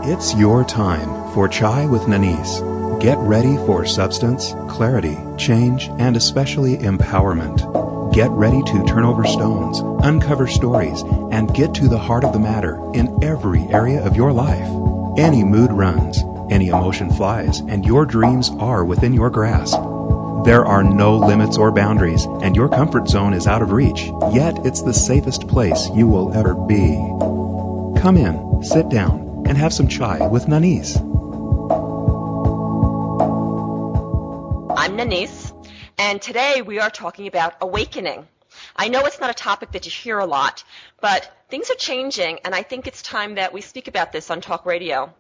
It's your time for Chai with Nanice. Get ready for substance, clarity, change, and especially empowerment. Get ready to turn over stones, uncover stories, and get to the heart of the matter in every area of your life. Any mood runs, any emotion flies, and your dreams are within your grasp. There are no limits or boundaries, and your comfort zone is out of reach, yet it's the safest place you will ever be. Come in, sit down, and have some chai with Nanice. I'm Nanice, and today we are talking about awakening. I know it's not a topic that you hear a lot, but things are changing, and I think it's time that we speak about this on talk radio.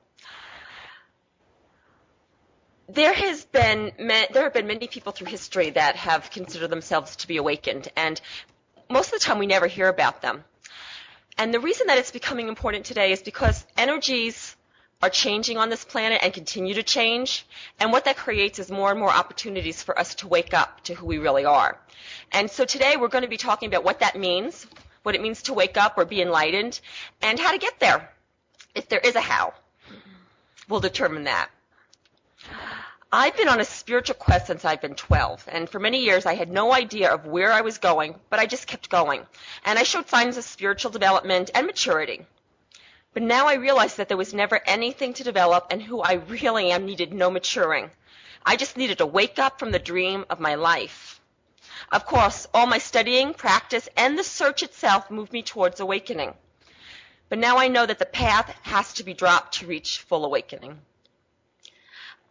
There have been many people through history that have considered themselves to be awakened, and most of the time we never hear about them. And the reason that it's becoming important today is because energies are changing on this planet and continue to change, and what that creates is more and more opportunities for us to wake up to who we really are. And so today we're going to be talking about what that means, what it means to wake up or be enlightened, and how to get there. If there is a how, we'll determine that. I've been on a spiritual quest since I've been 12, and for many years I had no idea of where I was going, but I just kept going. And I showed signs of spiritual development and maturity. But now I realize that there was never anything to develop, and who I really am needed no maturing. I just needed to wake up from the dream of my life. Of course, all my studying, practice, and the search itself moved me towards awakening. But now I know that the path has to be dropped to reach full awakening.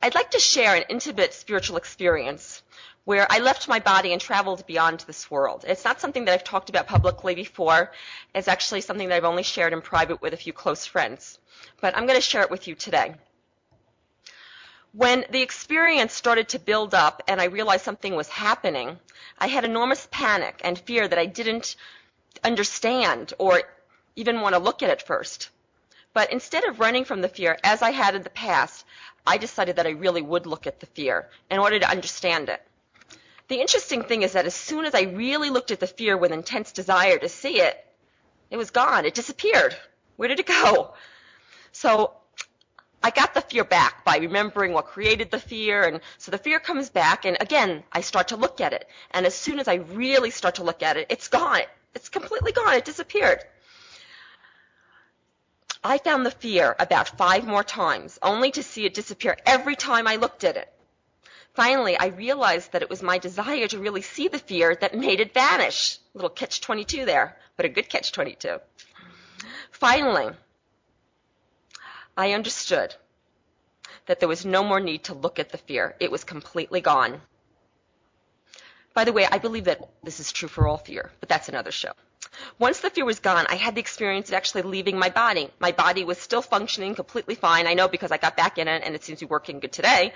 I'd like to share an intimate spiritual experience where I left my body and traveled beyond this world. It's not something that I've talked about publicly before. It's actually something that I've only shared in private with a few close friends. But I'm going to share it with you today. When the experience started to build up and I realized something was happening, I had enormous panic and fear that I didn't understand or even want to look at first. But instead of running from the fear, as I had in the past, I decided that I really would look at the fear in order to understand it. The interesting thing is that as soon as I really looked at the fear with intense desire to see it, it was gone. It disappeared. Where did it go? So I got the fear back by remembering what created the fear, and so the fear comes back, and again, I start to look at it. And as soon as I really start to look at it, it's gone. It's completely gone. It disappeared. I found the fear about 5 more times, only to see it disappear every time I looked at it. Finally, I realized that it was my desire to really see the fear that made it vanish. A little catch-22 there, but a good catch-22. Finally, I understood that there was no more need to look at the fear. It was completely gone. By the way, I believe that this is true for all fear, but that's another show. Once the fear was gone, I had the experience of actually leaving my body. My body was still functioning completely fine. I know because I got back in it and it seems to be working good today.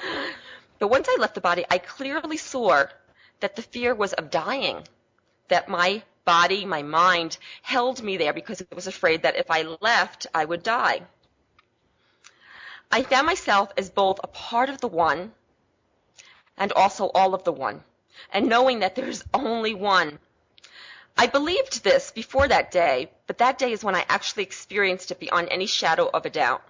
But once I left the body, I clearly saw that the fear was of dying, that my body, my mind held me there because it was afraid that if I left, I would die. I found myself as both a part of the one and also all of the one, and knowing that there's only one. I believed this before that day, but that day is when I actually experienced it beyond any shadow of a doubt.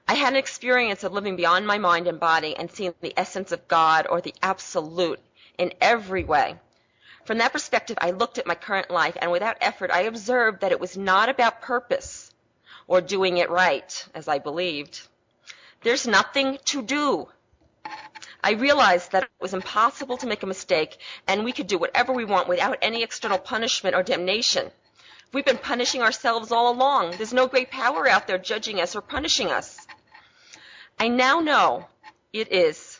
I had an experience of living beyond my mind and body and seeing the essence of God or the absolute in every way. From that perspective, I looked at my current life, and without effort, I observed that it was not about purpose or doing it right, as I believed. There's nothing to do. I realized that it was impossible to make a mistake, and we could do whatever we want without any external punishment or damnation. We've been punishing ourselves all along. There's no great power out there judging us or punishing us. I now know it is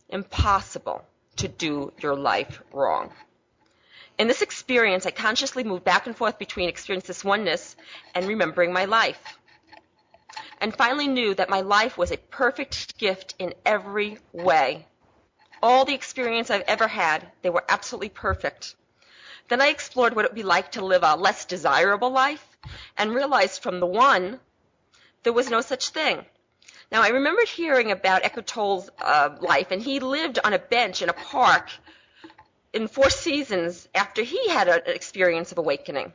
impossible to do your life wrong. In this experience, I consciously moved back and forth between experiencing this oneness and remembering my life, and finally knew that my life was a perfect gift in every way. All the experience I've ever had, they were absolutely perfect. Then I explored what it would be like to live a less desirable life and realized from the one, there was no such thing. Now, I remembered hearing about Eckhart Tolle's life, and he lived on a bench in a park in 4 seasons after he had an experience of awakening.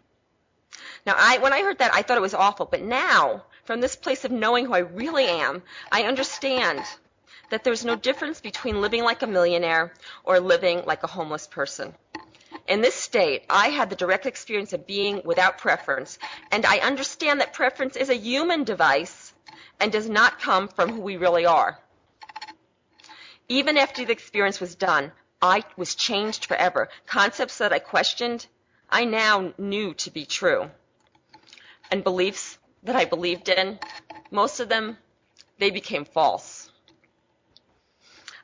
Now, when I heard that, I thought it was awful, but now, from this place of knowing who I really am, I understand that there's no difference between living like a millionaire or living like a homeless person. In this state, I had the direct experience of being without preference, and I understand that preference is a human device and does not come from who we really are. Even after the experience was done, I was changed forever. Concepts that I questioned, I now knew to be true. And beliefs that I believed in, most of them, they became false.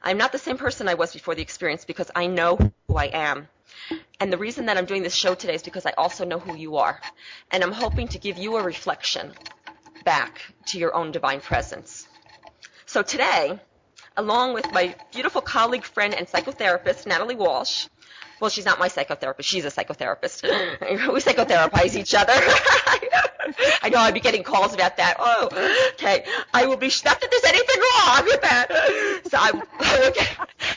I'm not the same person I was before the experience because I know who I am. And the reason that I'm doing this show today is because I also know who you are. And I'm hoping to give you a reflection back to your own divine presence. So today, along with my beautiful colleague, friend, and psychotherapist, Natalie Walsh. Well, she's not my psychotherapist. She's a psychotherapist. We psychotherapize each other. I know I'll be getting calls about that. Oh, okay. I will be, not that there's anything wrong with that. So okay.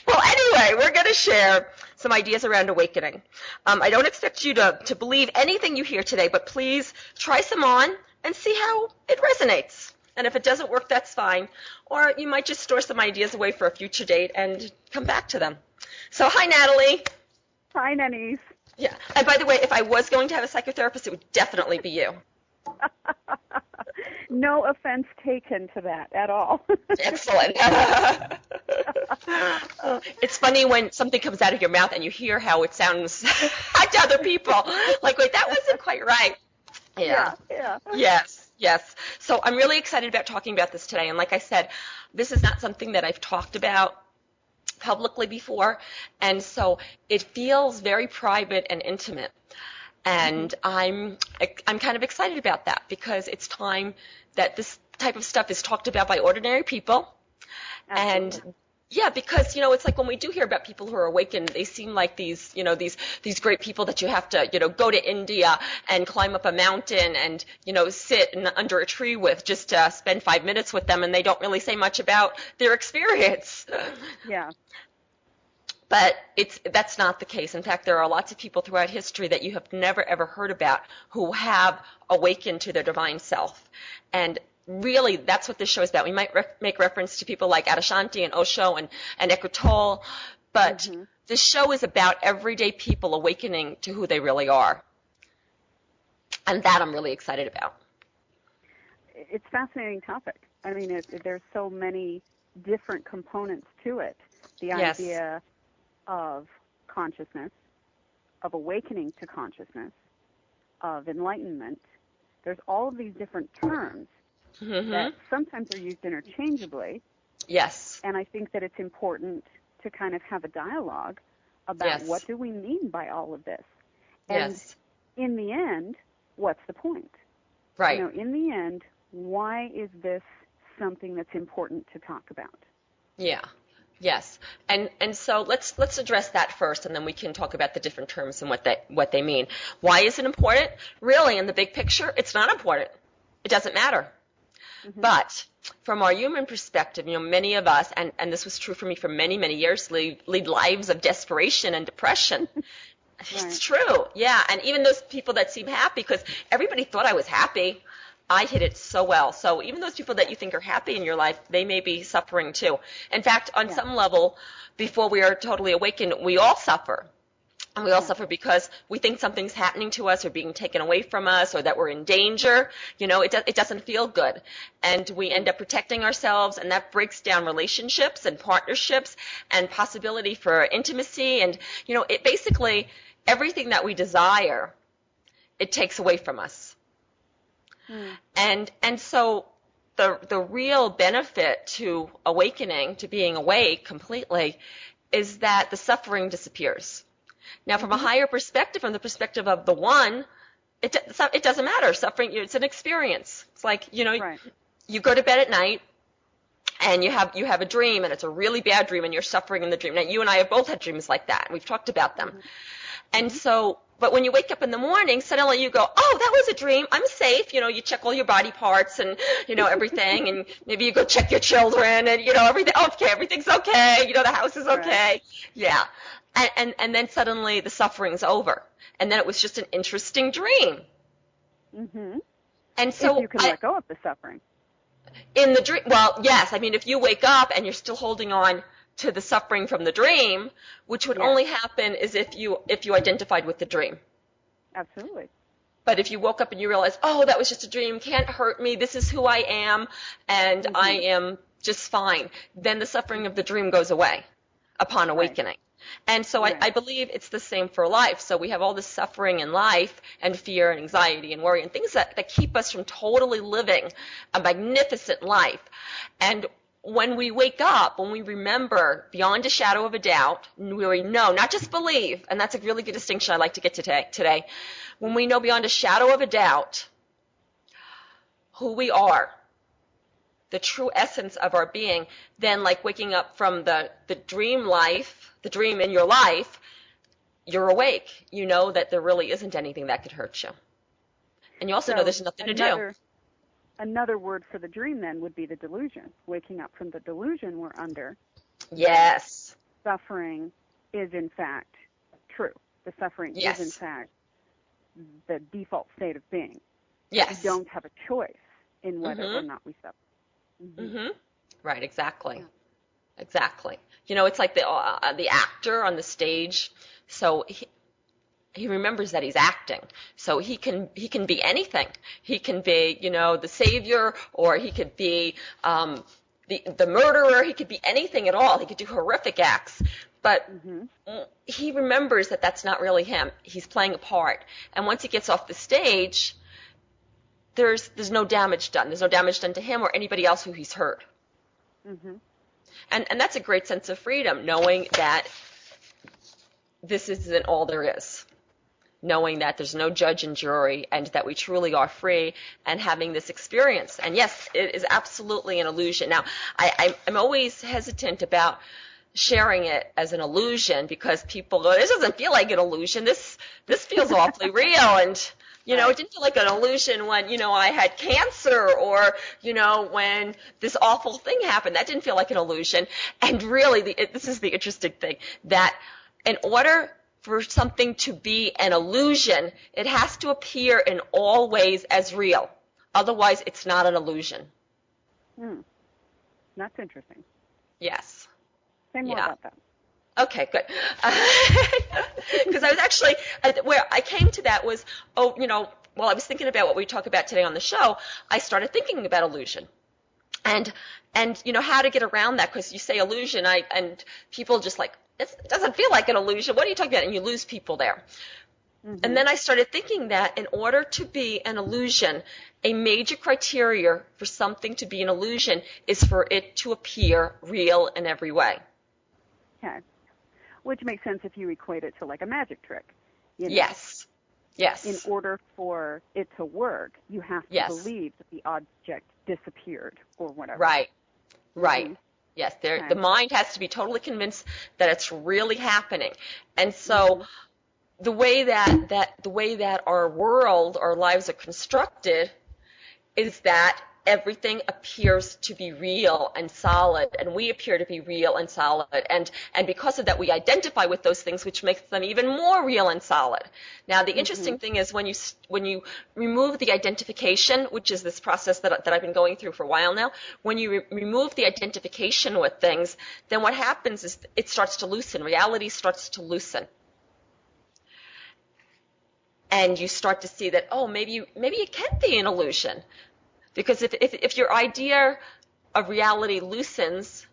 Well, anyway, we're going to share some ideas around awakening. I don't expect you to believe anything you hear today, but please try some on and see how it resonates. And if it doesn't work, that's fine. Or you might just store some ideas away for a future date and come back to them. So hi, Natalie. Hi, Nanice. Yeah. And by the way, if I was going to have a psychotherapist, it would definitely be you. No offense taken to that at all. Excellent. It's funny when something comes out of your mouth and you hear how it sounds to other people. Like, wait, that wasn't quite right. Yeah. Yes. So I'm really excited about talking about this today. And like I said, this is not something that I've talked about publicly before. And so it feels very private and intimate. And I'm kind of excited about that because it's time that this type of stuff is talked about by ordinary people. Absolutely. And yeah, because, it's like when we do hear about people who are awakened, they seem like these great people that you have to, go to India and climb up a mountain and, sit under a tree with just to spend 5 minutes with them, and they don't really say much about their experience. Yeah. But that's not the case. In fact, there are lots of people throughout history that you have never, ever heard about who have awakened to their divine self. And really, that's what this show is about. We might make reference to people like Adyashanti and Osho and Eckhart Tolle, but this show is about everyday people awakening to who they really are. And that I'm really excited about. It's a fascinating topic. I mean, there's so many different components to it. The idea of consciousness, of awakening to consciousness, of enlightenment. There's all of these different terms that sometimes are used interchangeably. Yes. And I think that it's important to kind of have a dialogue about what do we mean by all of this. And in the end, what's the point? Right. In the end, why is this something that's important to talk about? Yeah. Yes. And so let's address that first, and then we can talk about the different terms and what they mean. Why is it important? Really, in the big picture, it's not important. It doesn't matter. But from our human perspective, many of us, and this was true for me for many, many years, lead lives of desperation and depression. It's true. Yeah. And even those people that seem happy, because everybody thought I was happy, I hid it so well. So even those people that you think are happy in your life, they may be suffering too. In fact, on some level, before we are totally awakened, we all suffer. And we all suffer because we think something's happening to us or being taken away from us or that we're in danger. It doesn't feel good. And we end up protecting ourselves, and that breaks down relationships and partnerships and possibility for intimacy. And, it basically, everything that we desire, it takes away from us. And so the real benefit to awakening, to being awake completely, is that the suffering disappears. Now, from a higher perspective, from the perspective of the one, it doesn't matter. Suffering, it's an experience. It's like, you go to bed at night and you have a dream, and it's a really bad dream, and you're suffering in the dream. Now, you and I have both had dreams like that. We've talked about them. And so, but when you wake up in the morning, suddenly you go, oh, that was a dream. I'm safe. You check all your body parts and, everything. And maybe you go check your children and, everything. Okay, everything's okay. The house is okay. Right. Yeah. And then suddenly the suffering's over. And then it was just an interesting dream. And so if you can let go of the suffering. In the dream, well, yes. I mean, if you wake up and you're still holding on to the suffering from the dream, which would only happen is if you identified with the dream. Absolutely. But if you woke up and you realize, oh, that was just a dream, can't hurt me, this is who I am, and I am just fine, then the suffering of the dream goes away upon awakening. Right. And so I believe it's the same for life. So we have all this suffering in life and fear and anxiety and worry and things that keep us from totally living a magnificent life. And when we wake up, when we remember beyond a shadow of a doubt, we know, not just believe, and that's a really good distinction I'd like to get today. When we know beyond a shadow of a doubt who we are, the true essence of our being, then like waking up from the dream life, the dream in your life, you're awake. You know that there really isn't anything that could hurt you. And you also know there's nothing to do. Another word for the dream then would be the delusion. Waking up from the delusion we're under. Yes. Suffering is in fact true. The suffering is in fact the default state of being. Yes. We don't have a choice in whether or not we suffer. Right, exactly. Exactly. You know, it's like the actor on the stage. So he remembers that he's acting. So he can be anything. He can be, you know, the savior, or he could be the murderer. He could be anything at all. He could do horrific acts. But he remembers that that's not really him. He's playing a part. And once he gets off the stage, there's no damage done. There's no damage done to him or anybody else who he's hurt. And that's a great sense of freedom, knowing that this isn't all there is. Knowing that there's no judge and jury, and that we truly are free, and having this experience. And yes, it is absolutely an illusion. Now, I'm always hesitant about sharing it as an illusion, because people go, this doesn't feel like an illusion. This feels awfully real. And you know, it didn't feel like an illusion when, you know, I had cancer, or, you know, when this awful thing happened. That didn't feel like an illusion. And really, this is the interesting thing, that in order for something to be an illusion, it has to appear in all ways as real. Otherwise, it's not an illusion. That's interesting. Yes. Say more about that. Okay, good. Because I was actually, where I came to that was, while I was thinking about what we talk about today on the show, I started thinking about illusion. And you know, how to get around that, because you say illusion, and people just like, it doesn't feel like an illusion. What are you talking about? And you lose people there. And then I started thinking that in order to be an illusion, a major criteria for something to be an illusion is for it to appear real in every way. Okay. Which makes sense if you equate it to like a magic trick. You know? Yes. In order for it to work, you have to believe that the object disappeared or whatever. Right. Yes. The mind has to be totally convinced that it's really happening. And so the way that our world, our lives are constructed, is that everything appears to be real and solid, and we appear to be real and solid, and because of that we identify with those things, which makes them even more real and solid. Now the interesting thing is when you remove the identification, which is this process that I've been going through for a while now, when you remove the identification with things, then what happens is it starts to loosen. Reality starts to loosen. And you start to see that, maybe it can be an illusion. Because if your idea of reality loosens,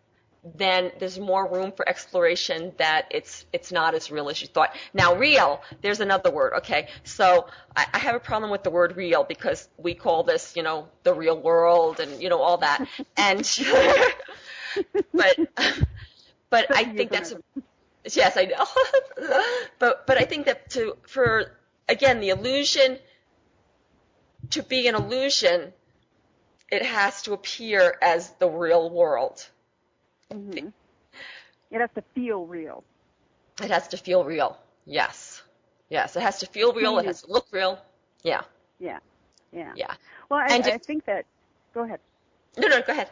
then there's more room for exploration that it's not as real as you thought. Now, real, there's another word, okay? So I have a problem with the word real, because we call this, you know, the real world and, you know, all that. And but I think that's yes, I know. but I think that for again, the illusion, to be an illusion, it has to appear as the real world. It has to feel real. It has to feel real. Yes. It has to feel real. It has to look real. Yeah. Well, I think that. Go ahead. No, go ahead.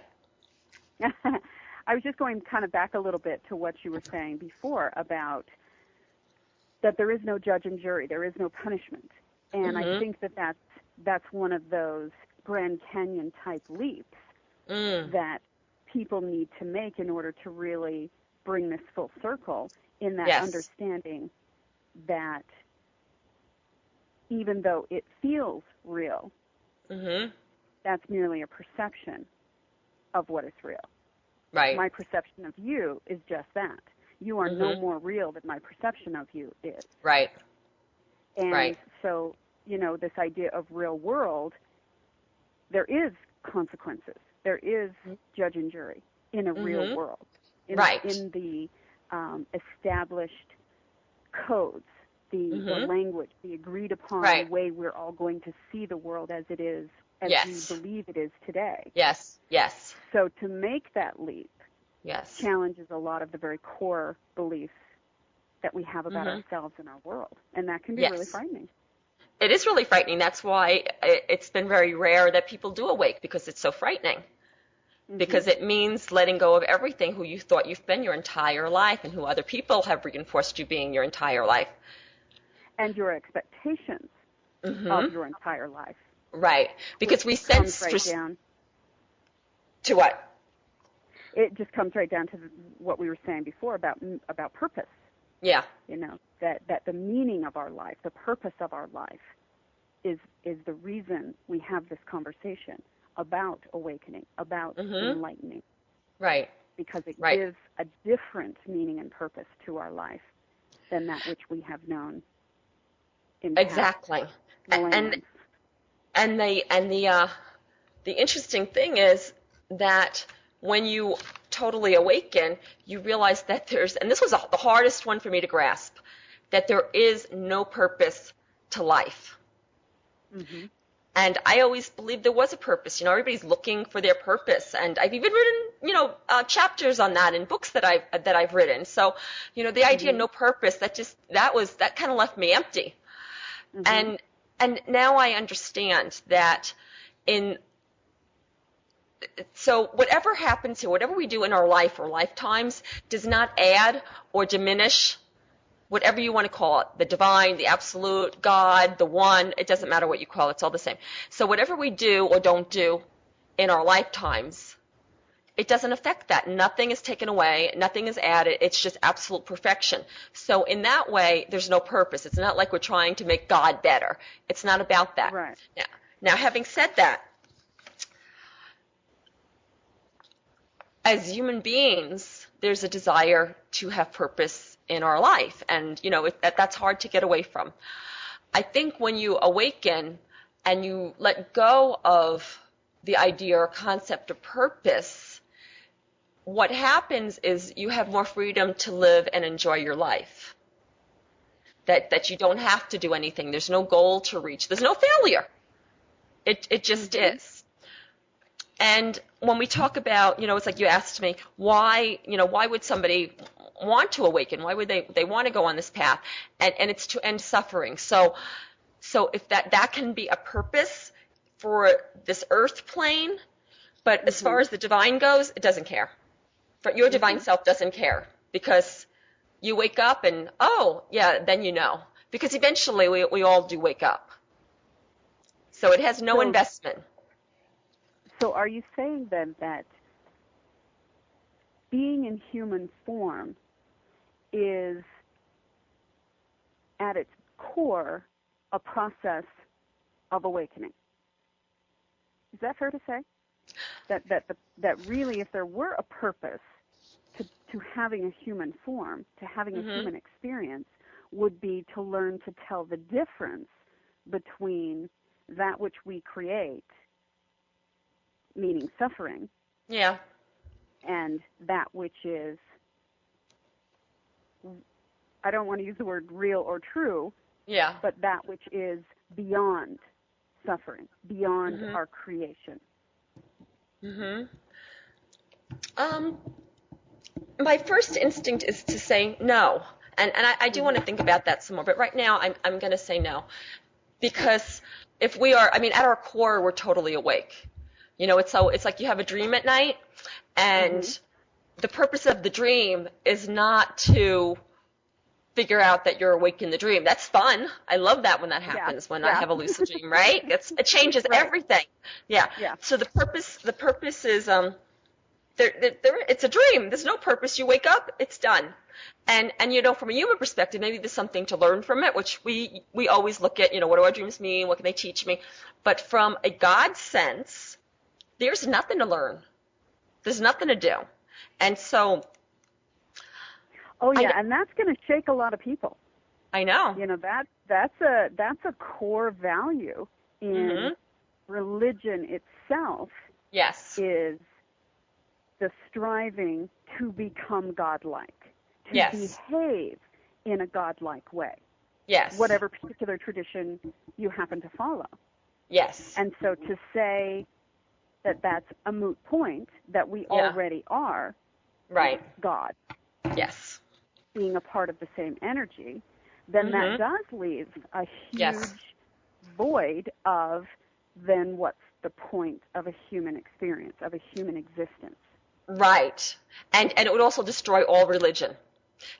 I was just going kind of back a little bit to what you were saying before about that there is no judge and jury, there is no punishment, and I think that that's that's one of those Grand Canyon type leaps that people need to make in order to really bring this full circle in that understanding that even though it feels real, that's merely a perception of what is real. Right. My perception of you is just that. You are no more real than my perception of you is. Right. And so, this idea of real world, there is consequences. There is judge and jury in a real world. In the established codes, the language, the agreed upon way we're all going to see the world as it is, as we believe it is today. Yes, yes. So to make that leap Yes. challenges a lot of the very core beliefs that we have about ourselves and our world. And that can be really frightening. It is really frightening. That's why it's been very rare that people do awake, because it's so frightening. Because it means letting go of everything who you thought you've been your entire life and who other people have reinforced you being your entire life. And your expectations of your entire life. Right. Because we sense down to what? It just comes right down to what we were saying before about purpose. Yeah. That the meaning of our life, the purpose of our life is the reason we have this conversation about awakening, about enlightening. Right. Because it gives a different meaning and purpose to our life than that which we have known in exactly. Millenniums. And the interesting thing is that when you totally awaken, you realize that and this was the hardest one for me to grasp, that there is no purpose to life. And I always believed there was a purpose. everybody's looking for their purpose, and I've even written, chapters on that in books that I've written. So, the idea of no purpose, that kind of left me empty. And now I understand that so whatever happens here, whatever we do in our life or lifetimes, does not add or diminish whatever you want to call it, the divine, the absolute, God, the one, it doesn't matter what you call it, it's all the same. So whatever we do or don't do in our lifetimes, it doesn't affect that. Nothing is taken away, nothing is added, it's just absolute perfection. So in that way, there's no purpose. It's not like we're trying to make God better. It's not about that. Right. Now having said that, as human beings, there's a desire to have purpose in our life, and that's hard to get away from. I think when you awaken and you let go of the idea or concept of purpose, what happens is you have more freedom to live and enjoy your life. That you don't have to do anything. There's no goal to reach. There's no failure. It just is. And when we talk about, it's like you asked me, why would somebody want to awaken? Why would they want to go on this path? And it's to end suffering. So if that can be a purpose for this earth plane, but as far as the divine goes, it doesn't care. For your divine self doesn't care, because you wake up and, then because eventually we all do wake up. So it has no investment. So are you saying then that being in human form is at its core a process of awakening? Is that fair to say? That really, if there were a purpose to having a human form, to having a human experience, would be to learn to tell the difference between that which we create, meaning suffering, and that which is, I don't want to use the word real or true, but that which is beyond suffering, beyond our creation. My first instinct is to say no, and I do want to think about that some more, but right now I'm going to say no, because if we are, at our core, we're totally awake. It's like you have a dream at night, and the purpose of the dream is not to figure out that you're awake in the dream. That's fun. I love that when that happens, when I have a lucid dream, right? It changes everything. Yeah. So the purpose is, it's a dream. There's no purpose. You wake up, it's done. And from a human perspective, maybe there's something to learn from it, which we always look at, what do our dreams mean? What can they teach me? But from a God sense, there's nothing to learn. There's nothing to do. And so. Oh yeah, and that's going to shake a lot of people. I know. That's a core value in religion itself. Yes. Is the striving to become godlike, to behave in a godlike way. Yes. Whatever particular tradition you happen to follow. Yes. And so to say that that's a moot point, that we already are God. Yes. Being a part of the same energy, then that does leave a huge void of then what's the point of a human experience, of a human existence. Right. And it would also destroy all religion.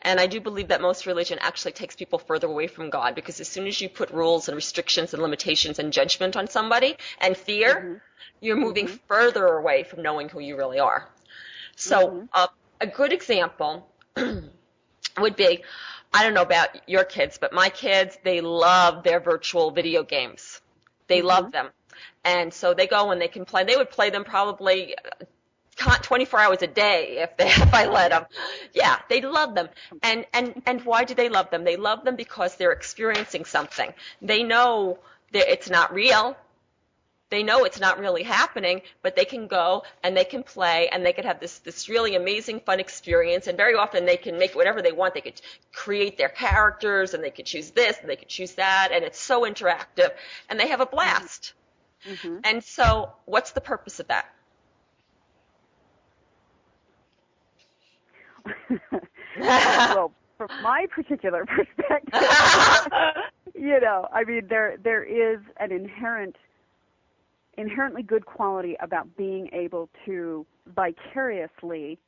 And I do believe that most religion actually takes people further away from God, because as soon as you put rules and restrictions and limitations and judgment on somebody and fear, you're moving further away from knowing who you really are. So a good example would be, I don't know about your kids, but my kids, they love their virtual video games. They love them. And so they go and they can play. They would play them probably 24 hours a day if I let them. Yeah, they love them. And why do they love them? They love them because they're experiencing something. They know that it's not real. They know it's not really happening, but they can go and they can play and they can have this really amazing, fun experience. And very often they can make whatever they want. They could create their characters and they could choose this and they could choose that. And it's so interactive and they have a blast. And so what's the purpose of that? Well, from my particular perspective, I mean, there is an inherently good quality about being able to vicariously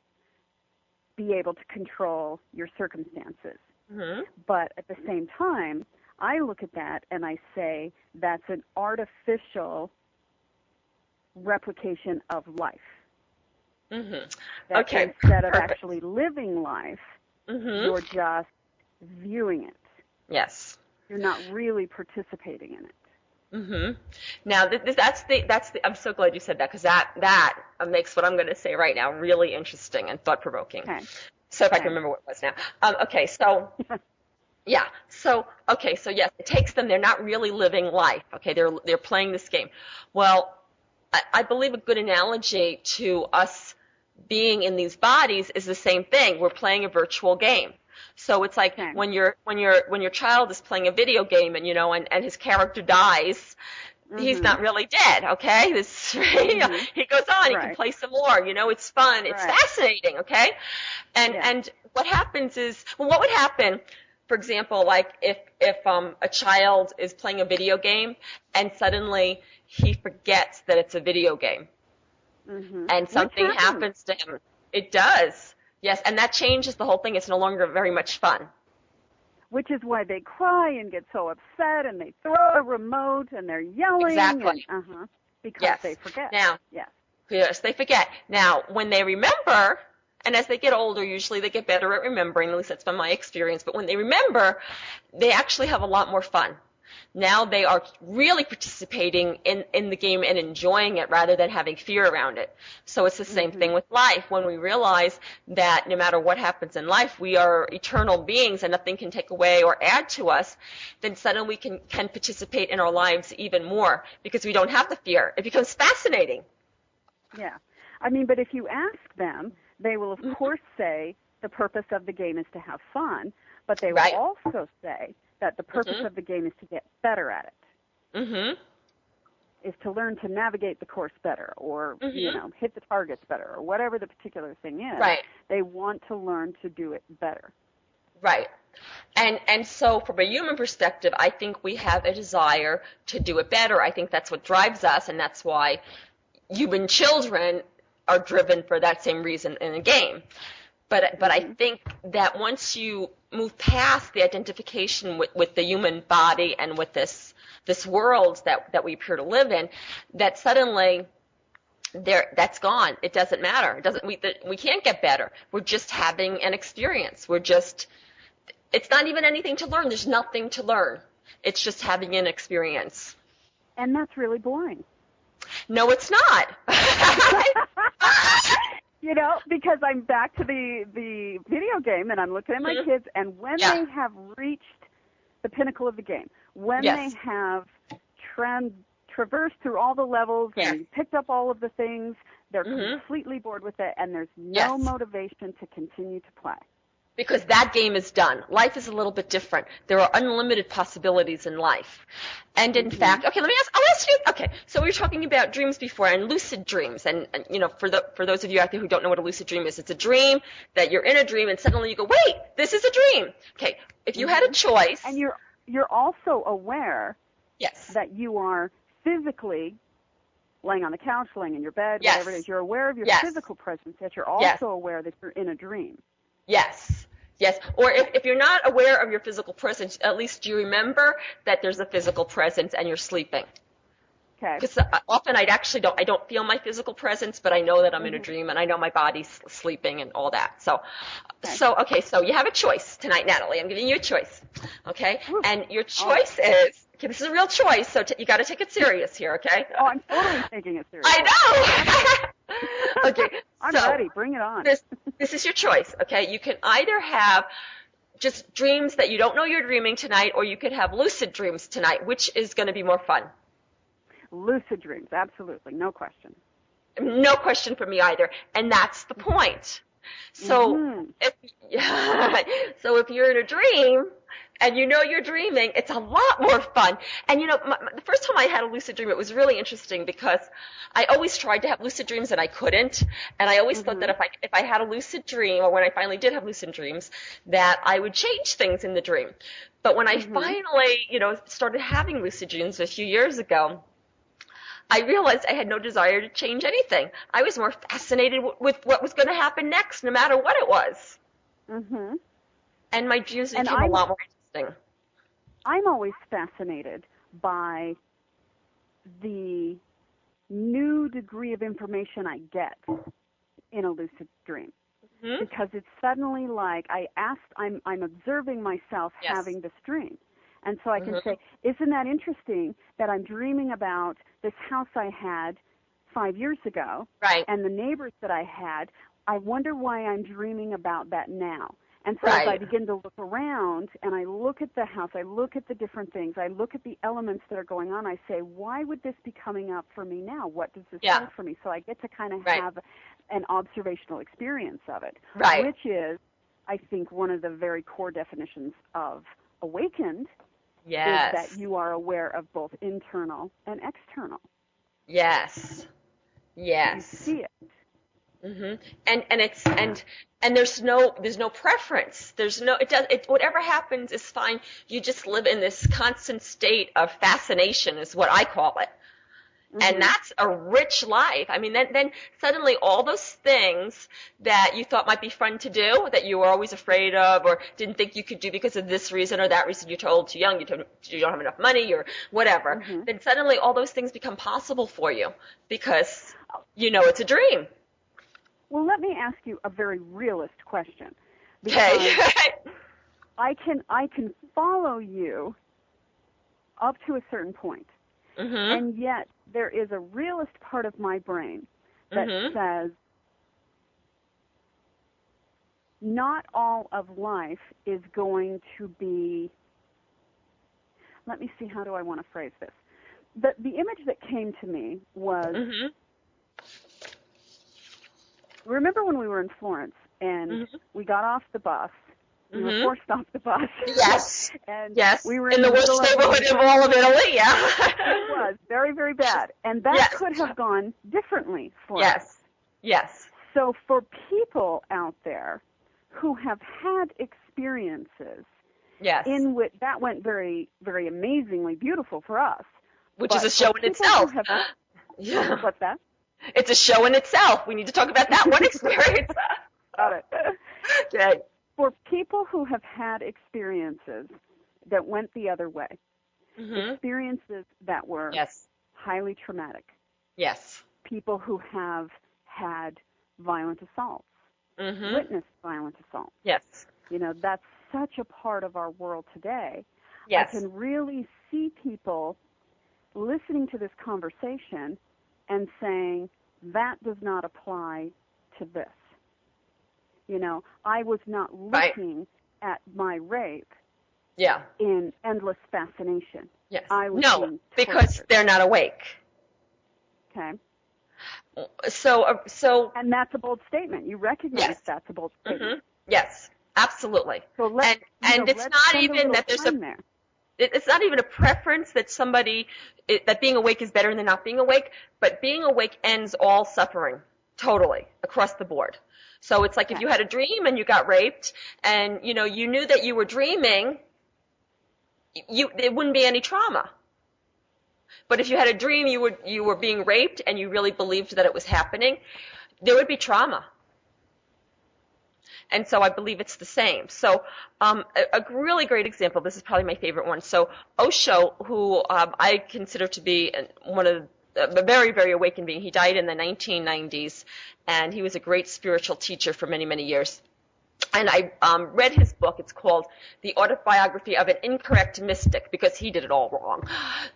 be able to control your circumstances. But at the same time, I look at that and I say that's an artificial replication of life. That instead of actually living life, you're just viewing it. Yes. You're not really participating in it. Now, that's the. I'm so glad you said that, because that makes what I'm going to say right now really interesting and thought-provoking. Okay. So if I can remember what it was now. Okay, so yeah. So yes, it takes them. They're not really living life. Okay, they're playing this game. Well, I believe a good analogy to us being in these bodies is the same thing. We're playing a virtual game. So it's like when your child is playing a video game and his character dies, he's not really dead, okay? He goes on, he can play some more, it's fun, it's fascinating, okay? And what happens is, what would happen, for example, like if a child is playing a video game and suddenly he forgets that it's a video game and something happens to him. It does. Yes, and that changes the whole thing. It's no longer very much fun. Which is why they cry and get so upset and they throw a remote and they're yelling. Exactly. Because they forget. Now, yes, they forget. Now, when they remember, and as they get older, usually they get better at remembering, at least that's been my experience, but when they remember, they actually have a lot more fun. Now they are really participating in the game and enjoying it rather than having fear around it. So it's the same thing with life. When we realize that no matter what happens in life, we are eternal beings and nothing can take away or add to us, then suddenly we can participate in our lives even more because we don't have the fear. It becomes fascinating. Yeah. I mean, but if you ask them, they will of course say the purpose of the game is to have fun, but they will also say that the purpose of the game is to get better at it. Is to learn to navigate the course better or, hit the targets better or whatever the particular thing is. Right. They want to learn to do it better. Right. And so from a human perspective, I think we have a desire to do it better. I think that's what drives us, and that's why human children are driven for that same reason in a game. But I think that once you move past the identification with the human body and with this world that we appear to live in, that suddenly that's gone. It doesn't matter. We can't get better. We're just having an experience. It's not even anything to learn. There's nothing to learn. It's just having an experience. And that's really boring. No, it's not. Because I'm back to the video game, and I'm looking at my kids, and when they have reached the pinnacle of the game, when they have traversed through all the levels and picked up all of the things, they're completely bored with it, and there's no motivation to continue to play. Because that game is done. Life is a little bit different. There are unlimited possibilities in life. And in fact, I'll ask you, so we were talking about dreams before and lucid dreams. And for those of you out there who don't know what a lucid dream is, it's a dream that you're in a dream and suddenly you go, wait, this is a dream. Okay, if you had a choice. And you're also aware that you are physically laying on the couch, laying in your bed, whatever it is. You're aware of your physical presence, yet you're also aware that you're in a dream. Yes. Or if you're not aware of your physical presence, at least you remember that there's a physical presence and you're sleeping. Okay. Because often I don't feel my physical presence, but I know that I'm in a dream and I know my body's sleeping and all that. So you have a choice tonight, Natalie. I'm giving you a choice. Okay? And your choice is, this is a real choice, so you got to take it serious here, okay? Oh, I'm totally taking it serious. I know. Okay. I'm ready. Bring it on. This is your choice, okay? You can either have just dreams that you don't know you're dreaming tonight, or you could have lucid dreams tonight. Which is going to be more fun? Lucid dreams, absolutely. No question. No question for me either. And that's the point. So, if you're in a dream and you know you're dreaming, it's a lot more fun. And the first time I had a lucid dream, it was really interesting because I always tried to have lucid dreams and I couldn't. And I always thought that if I had a lucid dream, or when I finally did have lucid dreams, that I would change things in the dream. But when I finally, started having lucid dreams a few years ago, I realized I had no desire to change anything. I was more fascinated with what was going to happen next, no matter what it was. And my dreams became a lot more interesting. I'm always fascinated by the new degree of information I get in a lucid dream. Because it's suddenly like I'm observing myself having this dream. And so I can say, isn't that interesting that I'm dreaming about this house I had 5 years ago and the neighbors that I had? I wonder why I'm dreaming about that now. And so as I begin to look around and I look at the house, I look at the different things, I look at the elements that are going on, I say, why would this be coming up for me now? What does this hold for me? So I get to kind of have an observational experience of it, which is, I think, one of the very core definitions of awakened. Is that you are aware of both internal and external. Yes. You see it. And there's no preference. Whatever happens is fine. You just live in this constant state of fascination, is what I call it. And that's a rich life. I mean, then suddenly all those things that you thought might be fun to do, that you were always afraid of or didn't think you could do because of this reason or that reason, you're told too young, you don't have enough money or whatever, then suddenly all those things become possible for you because it's a dream. Well, let me ask you a very realist question. Okay. I can follow you up to a certain point. And yet there is a realist part of my brain that says not all of life is going to be, let me see, how do I want to phrase this? The image that came to me was, remember when we were in Florence and we got off the bus? We were forced off the bus. Yes. And yes. We were in the worst neighborhood of all of Italy. Yeah. It was very, very bad. And that could have gone differently for us. Yes. So for people out there who have had experiences in which that went very, very amazingly beautiful for us. Which is a show in itself. What's that? It's a show in itself. We need to talk about that one experience. Got it. Okay. For people who have had experiences that went the other way, experiences that were highly traumatic, people who have had violent assaults, witnessed violent assaults, that's such a part of our world today. I can really see people listening to this conversation and saying, that does not apply to this. I was not looking at my rape in endless fascination. I was because they're not awake. Okay. So and that's a bold statement. You recognize that's a bold statement. Yes, absolutely. So and it's not even that there's it's not even a preference that that being awake is better than not being awake, but being awake ends all suffering totally across the board. So it's like if you had a dream and you got raped and, you knew that you were dreaming, it wouldn't be any trauma. But if you had a dream you were being raped and you really believed that it was happening, there would be trauma. And so I believe it's the same. So a really great example, this is probably my favorite one. So Osho, who I consider to be one of a very, very awakened being, he died in the 1990s, and he was a great spiritual teacher for many, many years. And I read his book. It's called The Autobiography of an Incorrect Mystic, because he did it all wrong.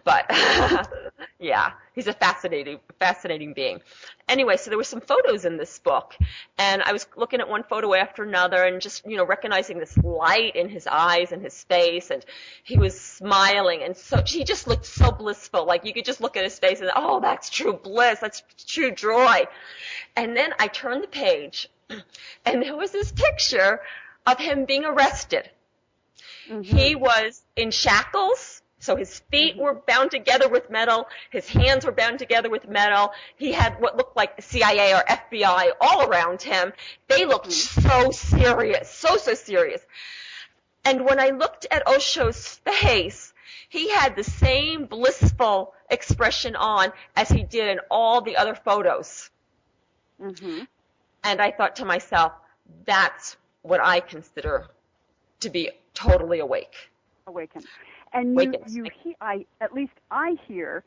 But, yeah, he's a fascinating being. Anyway, so there were some photos in this book, and I was looking at one photo after another and just, recognizing this light in his eyes and his face, and he was smiling, and so he just looked so blissful. Like, you could just look at his face and, oh, that's true bliss, that's true joy. And then I turned the page, and there was this picture of him being arrested. He was in shackles, so his feet were bound together with metal, his hands were bound together with metal. He had what looked like the CIA or FBI all around him. They looked so serious, so serious. And when I looked at Osho's face, he had the same blissful expression on as he did in all the other photos. And I thought to myself, that's what I consider to be totally awake. Awakened. And at least I hear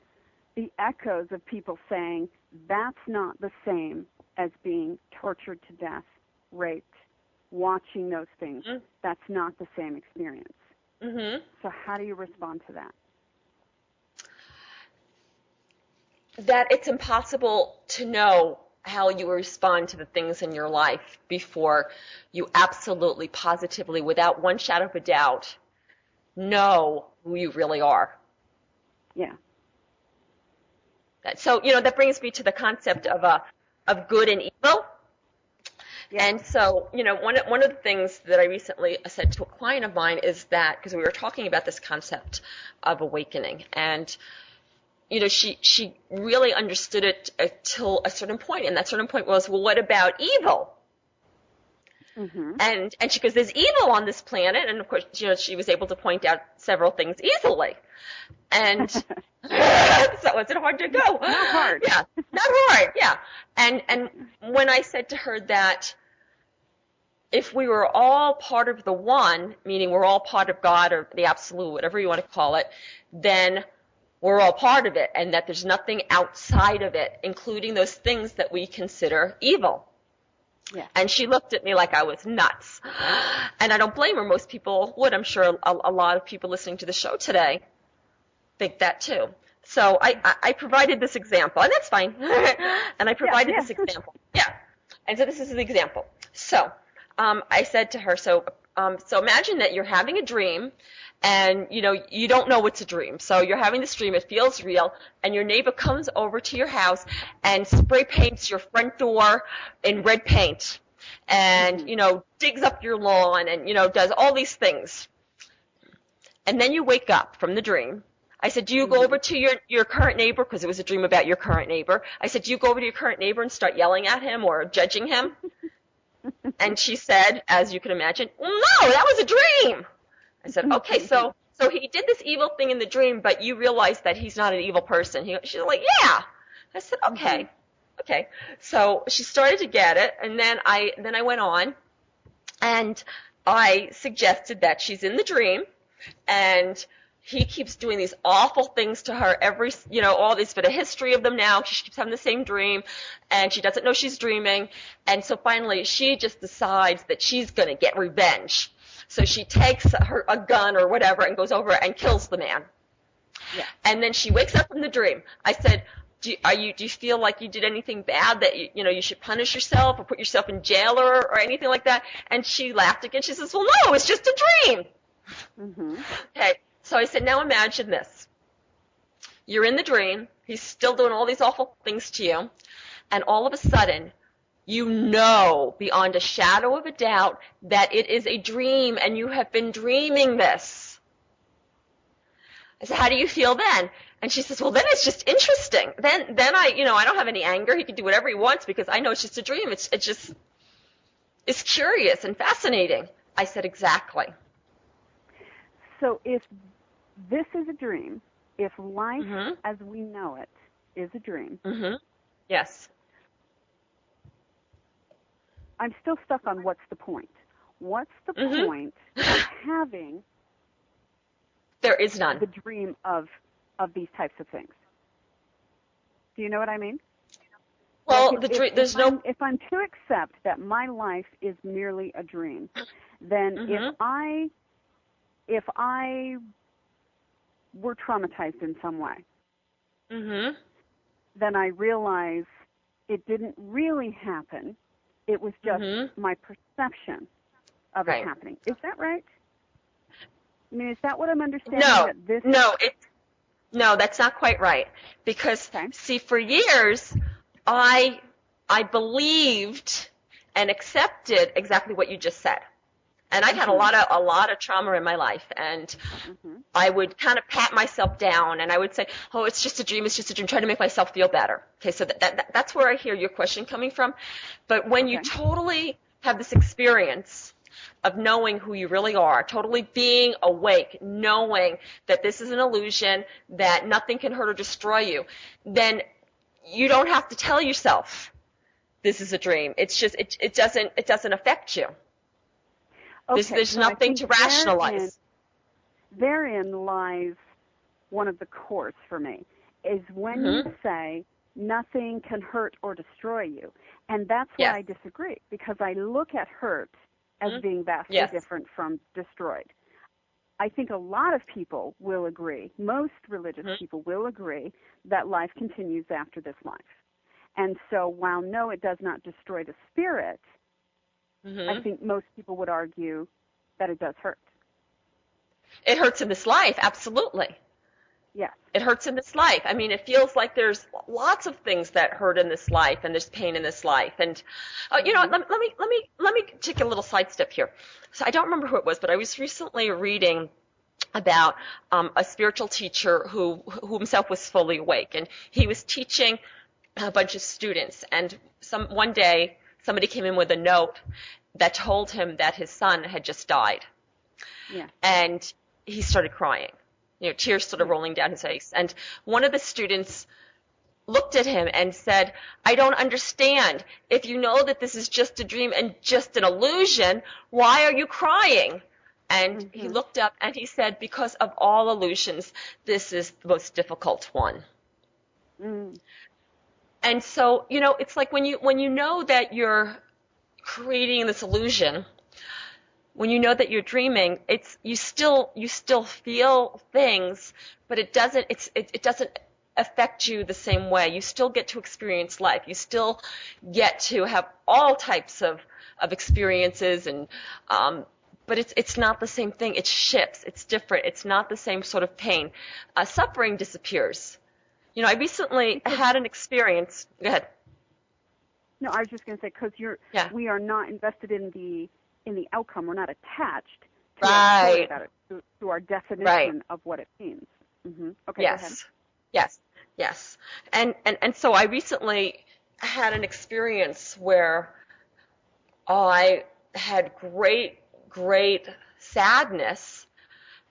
the echoes of people saying that's not the same as being tortured to death, raped, watching those things. That's not the same experience. So how do you respond to that? That it's impossible to know how you respond to the things in your life before you absolutely, positively, without one shadow of a doubt, know who you really are. Yeah. So, that brings me to the concept of good and evil. Yeah. And so, one of the things that I recently said to a client of mine is that, because we were talking about this concept of awakening, and she really understood it till a certain point, and that certain point was, well, what about evil? And she goes, there's evil on this planet, and of course, she was able to point out several things easily. And so is it hard to go? Not hard. Yeah, not hard. Yeah. And when I said to her that if we were all part of the one, meaning we're all part of God or the absolute, whatever you want to call it, then we're all part of it, and that there's nothing outside of it, including those things that we consider evil. Yeah. And she looked at me like I was nuts. And I don't blame her. Most people would. I'm sure a lot of people listening to the show today think that too. So I provided this example, and that's fine. And I provided this example. Yeah. And so this is the example. So I said to her, so imagine that you're having a dream, and, you don't know it's a dream. So you're having this dream, it feels real, and your neighbor comes over to your house and spray paints your front door in red paint and, digs up your lawn and, does all these things. And then you wake up from the dream. I said, do you go over to your current neighbor? Because it was a dream about your current neighbor. I said, do you go over to your current neighbor and start yelling at him or judging him? And she said, as you can imagine, well, no, that was a dream. I said, okay, so he did this evil thing in the dream, but you realize that he's not an evil person. She's like, yeah. I said, okay. So she started to get it, and then I went on, And I suggested that she's in the dream, and he keeps doing these awful things to her all this bit of history of them now. She keeps having the same dream, and she doesn't know she's dreaming. And so finally, she just decides that she's going to get revenge. So she takes a gun or whatever and goes over and kills the man. Yeah. And then she wakes up from the dream. I said, do you feel like you did anything bad that you should punish yourself or put yourself in jail or anything like that? And she laughed again. She says, well, no, it's just a dream. Mm-hmm. Okay. So I said, now imagine this. You're in the dream. He's still doing all these awful things to you. And all of a sudden, you know beyond a shadow of a doubt that it is a dream and you have been dreaming this. I said, how do you feel then? And she says, well, then it's just interesting. Then I don't have any anger. He can do whatever he wants because I know it's just a dream. It's curious and fascinating. I said, exactly. So if this is a dream, if life as we know it is a dream, yes, I'm still stuck on what's the point. What's the point of having there is none. The dream of these types of things? Do you know what I mean? Well, like if I'm to accept that my life is merely a dream, then if I were traumatized in some way, then I realize it didn't really happen. It was just my perception of it happening. Is that right? I mean, is that what I'm understanding? No, that's not quite right. Because, see, for years, I believed and accepted exactly what you just said. And I had a lot of trauma in my life, and I would kind of pat myself down, and I would say, "Oh, it's just a dream. It's just a dream." Trying to make myself feel better. Okay, so that's where I hear your question coming from. But when you totally have this experience of knowing who you really are, totally being awake, knowing that this is an illusion, that nothing can hurt or destroy you, then you don't have to tell yourself this is a dream. It's just it doesn't affect you. Okay, there's nothing to rationalize. Therein lies one of the cores for me, is when you say nothing can hurt or destroy you. And that's why I disagree, because I look at hurt as being vastly different from destroyed. I think a lot of people will agree, most religious people will agree, that life continues after this life. And so while no, it does not destroy the spirit, I think most people would argue that it does hurt. It hurts in this life, absolutely. Yes. It hurts in this life. I mean, it feels like there's lots of things that hurt in this life, and there's pain in this life. And let me take a little sidestep here. So I don't remember who it was, but I was recently reading about a spiritual teacher who himself was fully awake, and he was teaching a bunch of students. And one day, somebody came in with a note that told him that his son had just died. Yeah. And he started crying. Tears started rolling down his face. And one of the students looked at him and said, I don't understand. If you know that this is just a dream and just an illusion, why are you crying? And he looked up and he said, because of all illusions, this is the most difficult one. And so, it's like when you know that you're creating this illusion, when you know that you're dreaming, you still feel things, but it doesn't affect you the same way. You still get to experience life. You still get to have all types of experiences, and but it's not the same thing. It shifts. It's different. It's not the same sort of pain. Suffering disappears. I recently had an experience. Go ahead. No, I was just going to say, because we are not invested in the outcome. We're not attached to our story about it, to our definition of what it means. Okay. Yes. Go ahead. Yes. And so I recently had an experience where I had great sadness,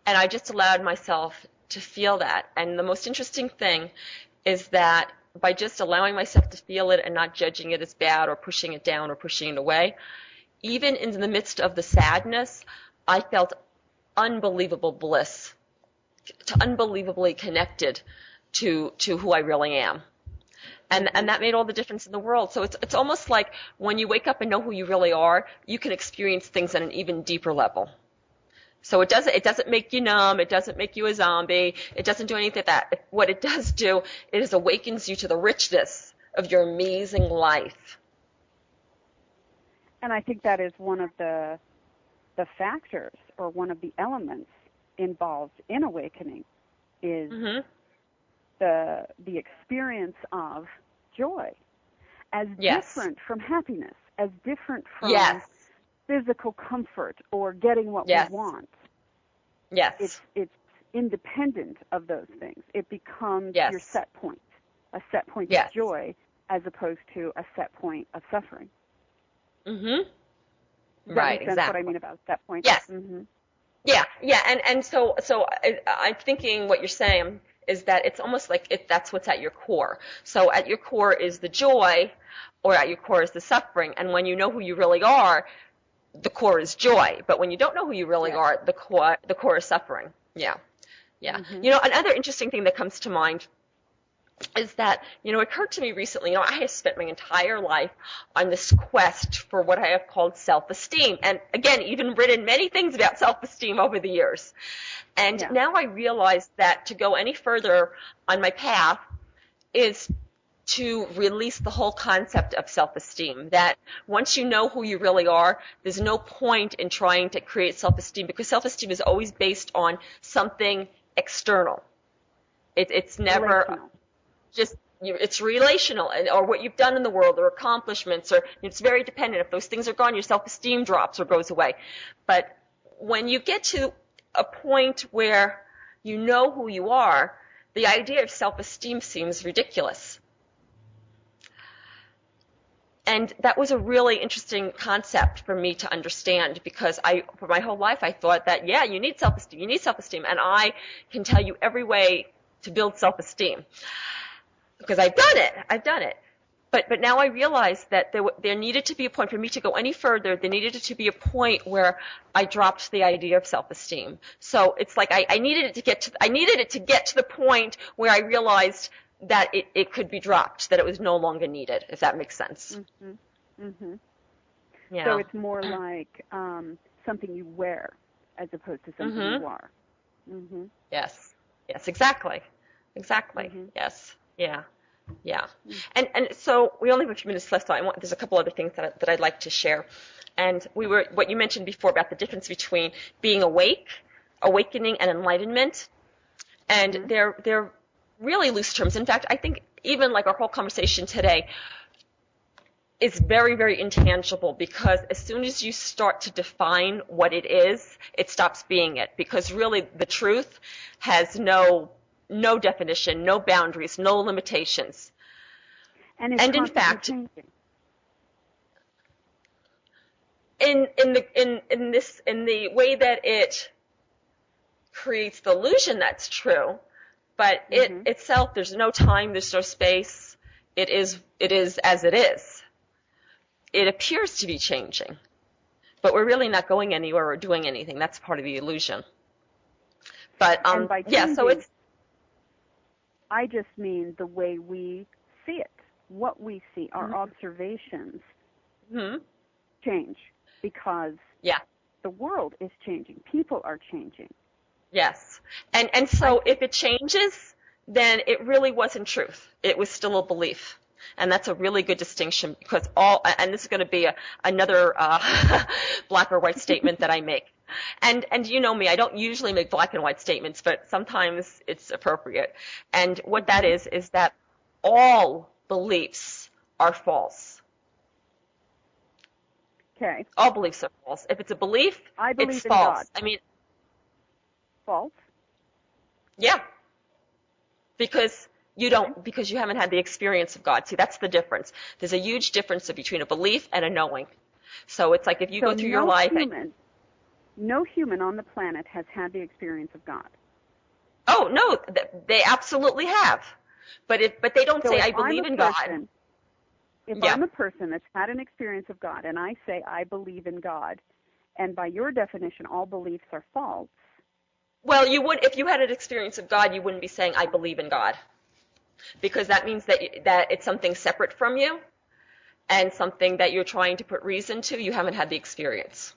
and I just allowed myself to feel that. And the most interesting thing is that by just allowing myself to feel it and not judging it as bad or pushing it down or pushing it away, even in the midst of the sadness, I felt unbelievable bliss, unbelievably connected to who I really am. And that made all the difference in the world. So it's almost like when you wake up and know who you really are, you can experience things on an even deeper level. So it doesn't make you numb, it doesn't make you a zombie, it doesn't do anything like that. What it does do is awakens you to the richness of your amazing life. And I think that is one of the factors, or one of the elements involved in awakening, is the experience of joy, as different from happiness, as different from physical comfort or getting what we want. Yes. It's independent of those things. It becomes your set point, a set point of joy, as opposed to a set point of suffering. Mm-hmm. Does that make sense what I mean about set point? Yes. Mm-hmm. Yeah. And so I'm thinking what you're saying is that it's almost like that's what's at your core. So at your core is the joy, or at your core is the suffering. And when you know who you really are, the core is joy. But when you don't know who you really are, the core is suffering. Yeah. Mm-hmm. Another interesting thing that comes to mind is that, it occurred to me recently, I have spent my entire life on this quest for what I have called self-esteem. And again, even written many things about self-esteem over the years. And now I realize that to go any further on my path is to release the whole concept of self-esteem, that once you know who you really are, there's no point in trying to create self-esteem, because self-esteem is always based on something external. It's never just, it's relational, or what you've done in the world, or accomplishments, or it's very dependent. If those things are gone, your self-esteem drops or goes away. But when you get to a point where you know who you are, the idea of self-esteem seems ridiculous. And that was a really interesting concept for me to understand, because for my whole life, I thought that, you need self-esteem, and I can tell you every way to build self-esteem, because I've done it. But now I realize that there needed to be a point for me to go any further. There needed to be a point where I dropped the idea of self-esteem. So it's like I needed it to get to the point where I realized that it could be dropped, that it was no longer needed, if that makes sense. Mm-hmm. Mm-hmm. Yeah. So it's more like something you wear as opposed to something you are. Mm-hmm. Yes, exactly. Mm-hmm. Yes, yeah. Mm-hmm. And so we only have a few minutes left, so there's a couple other things that I'd like to share. And what you mentioned before about the difference between being awakening, and enlightenment, and they're really loose terms. In fact, I think even like our whole conversation today is very, very intangible, because as soon as you start to define what it is, it stops being it, because really the truth has no definition, no boundaries, no limitations. And in fact, changing. in the way that it creates the illusion, that's true. But it itself, there's no time, there's no space. It is as it is. It appears to be changing, but we're really not going anywhere or doing anything. That's part of the illusion. But and by changing, so it's. I just mean the way we see it, what we see, our observations change, because the world is changing. People are changing. Yes. And so if it changes, then it really wasn't truth. It was still a belief. And that's a really good distinction, because and this is going to be another black or white statement that I make. And you know me, I don't usually make black and white statements, but sometimes it's appropriate. And what that is that all beliefs are false. Okay. All beliefs are false. If it's a belief, it's false. God. I mean, false? Yeah. Because you haven't had the experience of God. See, that's the difference. There's a huge difference between a belief and a knowing. So it's like if you go through your life. No human on the planet has had the experience of God. Oh, no, they absolutely have. But they don't say, I believe in God. If I'm a person that's had an experience of God and I say I believe in God, and by your definition all beliefs are false. Well, you would, if you had an experience of God, you wouldn't be saying I believe in God, because that means that it's something separate from you and something that you're trying to put reason to. You haven't had the experience.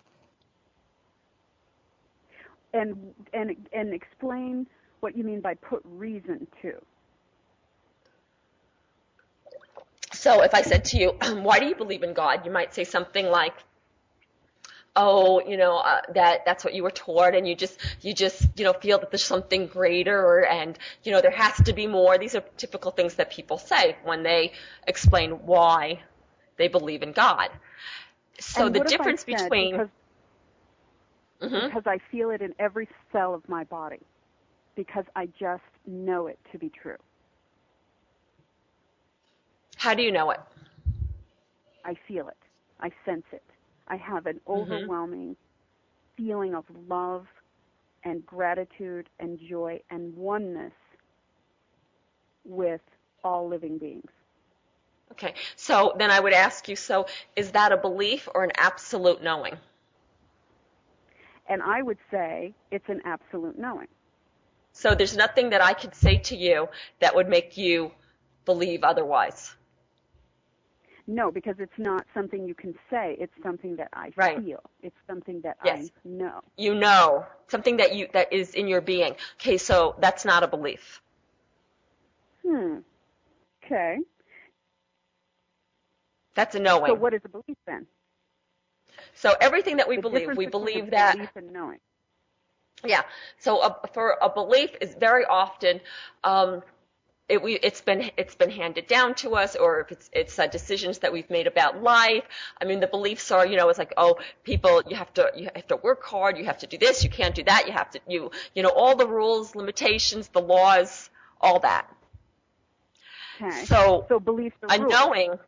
And explain what you mean by put reason to. So if I said to you, why do you believe in God? You might say something like, oh, that's what you were taught, and you just feel that there's something greater, and there has to be more. These are typical things that people say when they explain why they believe in God. So the difference between because I feel it in every cell of my body, because I just know it to be true. How do you know it? I feel it. I sense it. I have an overwhelming feeling of love and gratitude and joy and oneness with all living beings. Okay, so then I would ask you, so is that a belief or an absolute knowing? And I would say it's an absolute knowing. So there's nothing that I could say to you that would make you believe otherwise? No, because it's not something you can say. It's something that I feel. It's something that I know. You know, something that is in your being. Okay, so that's not a belief. Okay. That's a knowing. So what is a belief then? So everything that we believe that. Belief and knowing. Yeah. So for a belief is very often. It's been handed down to us, or if it's decisions that we've made about life. I mean, the beliefs are, it's like, oh, people, you have to work hard, you have to do this, you can't do that, you have to, all the rules, limitations, the laws, all that. Okay. So beliefs are rules. Knowing,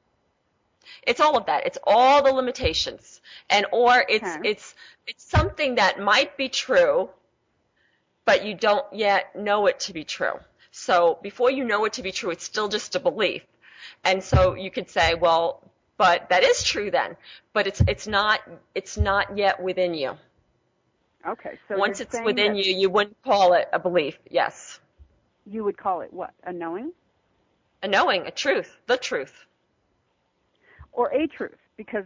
it's all of that. It's all the limitations, it's something that might be true, but you don't yet know it to be true. So before you know it to be true, it's still just a belief. And so you could say, well, but that is true then. But it's not yet within you. Okay. So once it's within you, you wouldn't call it a belief. Yes. You would call it what? A knowing? A knowing, a truth, the truth. Or a truth, because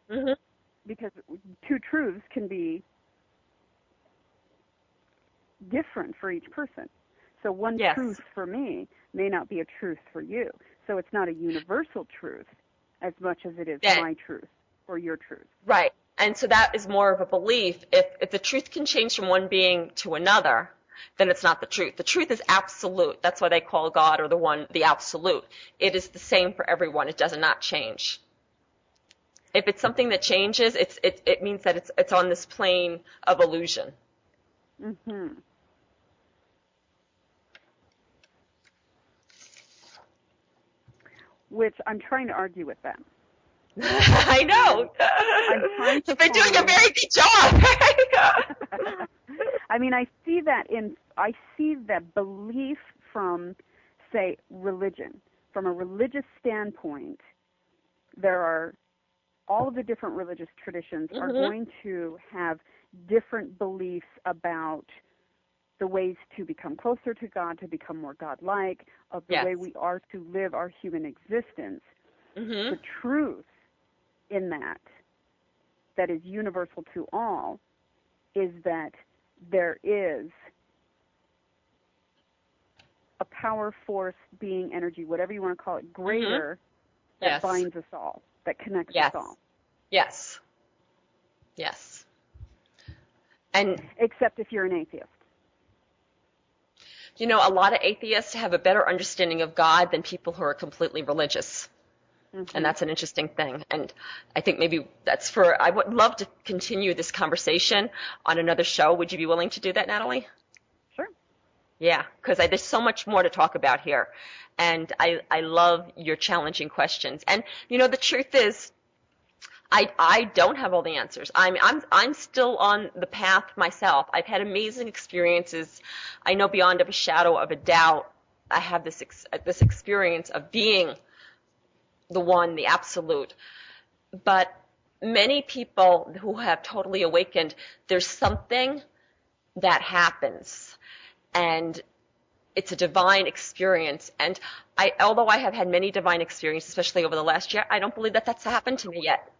two truths can be different for each person. So one truth for me may not be a truth for you. So it's not a universal truth as much as it is my truth or your truth. Right. And so that is more of a belief. If the truth can change from one being to another, then it's not the truth. The truth is absolute. That's why they call God or the absolute. It is the same for everyone. It does not change. If it's something that changes, it means that it's on this plane of illusion. Mm-hmm. Which I'm trying to argue with them. I know. You've been doing a very good job. I mean, I see that belief from, say, religion. From a religious standpoint, there are all of the different religious traditions are going to have different beliefs about the ways to become closer to God, to become more God-like, of the way we are to live our human existence. The truth in that is universal to all, is that there is a power, force, being, energy, whatever you want to call it, greater, that binds us all, that connects us all. Yes. Yes. And except if you're an atheist. A lot of atheists have a better understanding of God than people who are completely religious. And that's an interesting thing. And I think maybe I would love to continue this conversation on another show. Would you be willing to do that, Natalie? Sure. Yeah, because there's so much more to talk about here. And I love your challenging questions. And, the truth is, I don't have all the answers. I'm still on the path myself. I've had amazing experiences. I know beyond of a shadow of a doubt I have this experience of being the one, the absolute. But many people who have totally awakened, there's something that happens, and it's a divine experience. And although I have had many divine experiences, especially over the last year, I don't believe that that's happened to me yet.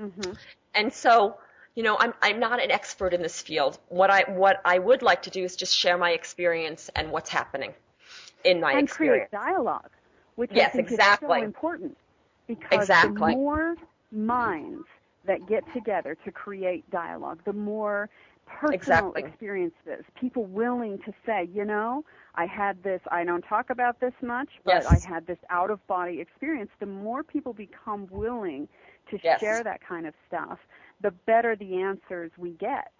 Mm-hmm. And so, I'm not an expert in this field. What I would like to do is just share my experience and what's happening in my experience. And create dialogue, which yes, I think exactly. is so important, because the more minds that get together to create dialogue, the more personal experiences, people willing to say, I had this, I don't talk about this much, but I had this out-of-body experience, the more people become willing to share that kind of stuff, the better the answers we get,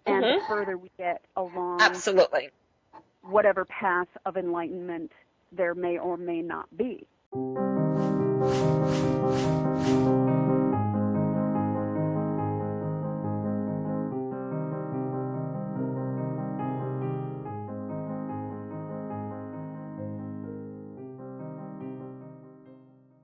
and the further we get along whatever path of enlightenment there may or may not be.